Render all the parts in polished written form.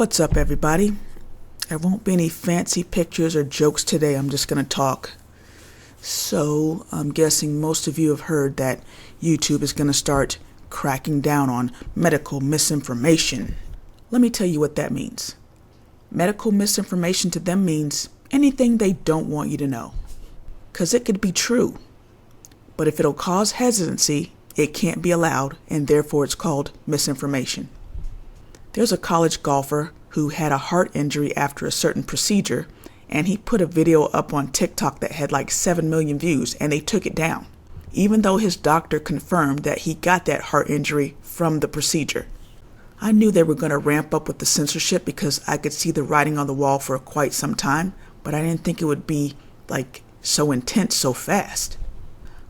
What's up, everybody? There won't be any fancy pictures or jokes today. I'm just going to talk. So, I'm guessing most of you have heard that YouTube is going to start cracking down on medical misinformation. Let me tell you what that means. Medical misinformation to them means anything they don't want you to know. Because it could be true. But if it'll cause hesitancy, it can't be allowed, and therefore it's called misinformation. There's a college golfer who had a heart injury after a certain procedure, and he put a video up on TikTok that had like 7 million views, and they took it down, even though his doctor confirmed that he got that heart injury from the procedure. I knew they were going to ramp up with the censorship because I could see the writing on the wall for quite some time, but I didn't think it would be like so intense so fast.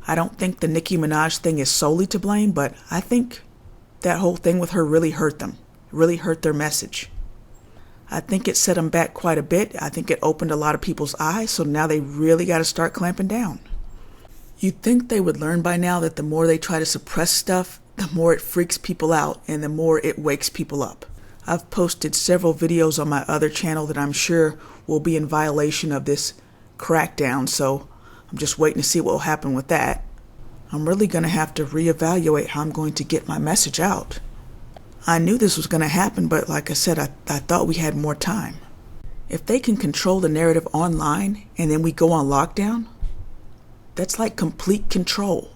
I don't think the Nicki Minaj thing is solely to blame, but I think that whole thing with her really hurt them. Really hurt their message. I think it set them back quite a bit. I think it opened a lot of people's eyes, so now they really got to start clamping down. You'd think they would learn by now that the more they try to suppress stuff, the more it freaks people out and the more it wakes people up. I've posted several videos on my other channel that I'm sure will be in violation of this crackdown, so I'm just waiting to see what will happen with that. I'm really going to have to reevaluate how I'm going to get my message out. I knew this was going to happen, but like I said, I thought we had more time. If they can control the narrative online and then we go on lockdown, that's like complete control.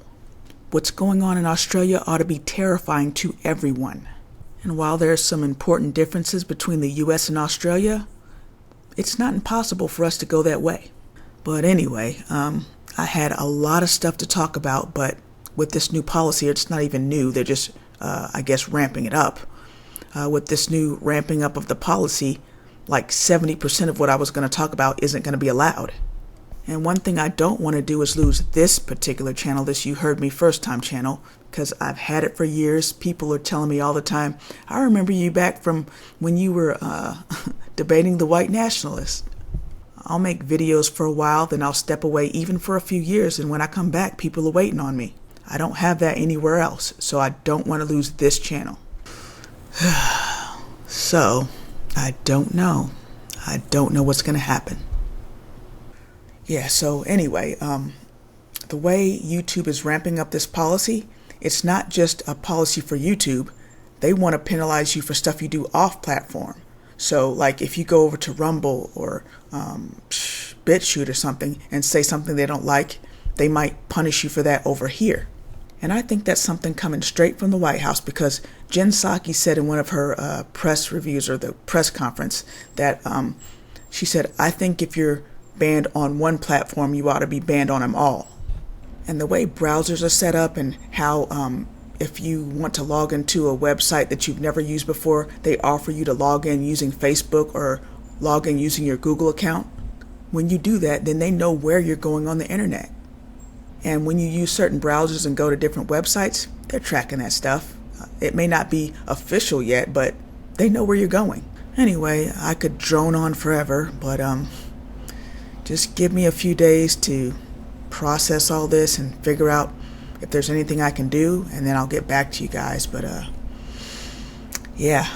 What's going on in Australia ought to be terrifying to everyone. And while there are some important differences between the US and Australia, it's not impossible for us to go that way. But anyway, I had a lot of stuff to talk about, but with this new policy, it's not even new. They're just I guess ramping it up. With this new ramping up of the policy, like 70% of what I was going to talk about isn't going to be allowed. And one thing I don't want to do is lose this particular channel, this You Heard Me First Time channel, because I've had it for years. People are telling me all the time, I remember you back from when you were debating the white nationalists. I'll make videos for a while, then I'll step away even for a few years, and when I come back, people are waiting on me. I don't have that anywhere else, so I don't want to lose this channel. So, I don't know. I don't know what's going to happen. Yeah, so anyway, the way YouTube is ramping up this policy, it's not just a policy for YouTube. They want to penalize you for stuff you do off-platform. So, like if you go over to Rumble or BitChute or something and say something they don't like, they might punish you for that over here. And I think that's something coming straight from the White House, because Jen Psaki said in one of her press reviews or the press conference that she said, I think if you're banned on one platform, you ought to be banned on them all. And the way browsers are set up and how if you want to log into a website that you've never used before, they offer you to log in using Facebook or log in using your Google account. When you do that, then they know where you're going on the internet. And when you use certain browsers and go to different websites, they're tracking that stuff. It may not be official yet, but they know where you're going. Anyway, I could drone on forever, but just give me a few days to process all this and figure out if there's anything I can do, and then I'll get back to you guys. But yeah.